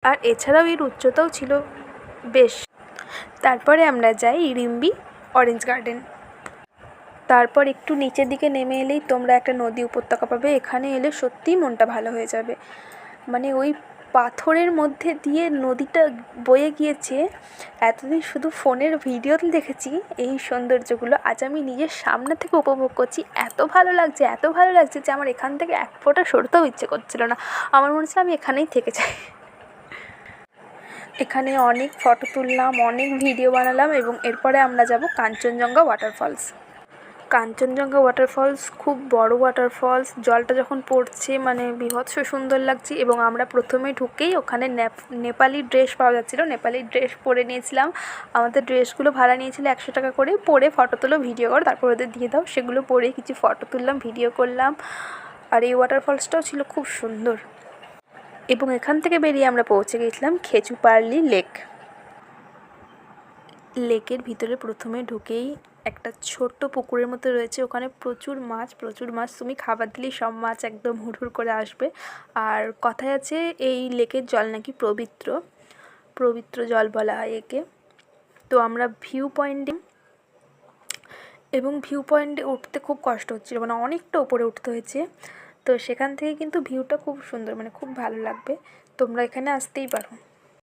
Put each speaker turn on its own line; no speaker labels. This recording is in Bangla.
আর এছাড়াও এর উচ্চতাও ছিল বেশ। তারপরে আমরা যাই ইরিম্বি অরেঞ্জ গার্ডেন। তারপর একটু নিচের দিকে নেমে এলেই তোমরা একটা নদী উপত্যকা পাবে। এখানে এলে সত্যিই মনটা ভালো হয়ে যাবে। মানে ওই পাথরের মধ্যে দিয়ে নদীটা বয়ে গিয়েছে। এতদিন শুধু ফোনের ভিডিওতে দেখেছি এই সৌন্দর্যগুলো, আজ আমি নিজের সামনে থেকে উপভোগ করছি। এত ভালো লাগছে, এত ভালো লাগছে যে আমার এখান থেকে এক ফোঁটা সরতেও ইচ্ছে করছিল না। আমার মনে হচ্ছিল আমি এখানেই থেকে যাই। এখানে অনেক ফটো তুললাম, অনেক ভিডিও বানালাম এবং এরপরে আমরা যাব কাঞ্চনজঙ্ঘা ওয়াটারফলস। কাঞ্চনজঙ্ঘা ওয়াটারফলস খুব বড় ওয়াটারফলস। জলটা যখন পড়ছে মানে বীভৎস সুন্দর লাগছে। এবং আমরা প্রথমে ঢুকেই ওখানে নেপালি ড্রেস পাওয়া যাচ্ছিলো। নেপালি ড্রেস পরে নিয়েছিলাম। আমাদের ড্রেসগুলো ভাড়া নিয়েছিল 100 টাকা করে। পরে ফটো তুলো, ভিডিও করো, তারপর ওদের দিয়ে দাও। সেগুলো পরে কিছু ফটো তুললাম, ভিডিও করলাম। আর এই ওয়াটারফলসটাও ছিল খুব সুন্দর। এবং এখান থেকে বেরিয়ে আমরা পৌঁছে গিয়েছিলাম খেচুপার্লি লেক। লেকের ভিতরে প্রথমে ঢুকেই একটা ছোট্ট পুকুরের মতো রয়েছে। ওখানে প্রচুর মাছ, প্রচুর মাছ। তুমি খাবার দিলেই সব মাছ একদম হুড়হুড় করে আসবে। আর কথায় আছে এই লেকের জল নাকি পবিত্র, পবিত্র জল বলা হয় একে। তো আমরা ভিউ পয়েন্টে উঠতে খুব কষ্ট হচ্ছিল, মানে অনেকটা উপরে উঠতে হয়েছে। তো সেখান থেকে কিন্তু ভিউটা খুব সুন্দর, মানে খুব ভালো লাগবে। তোমরা এখানে আসতেই পারো।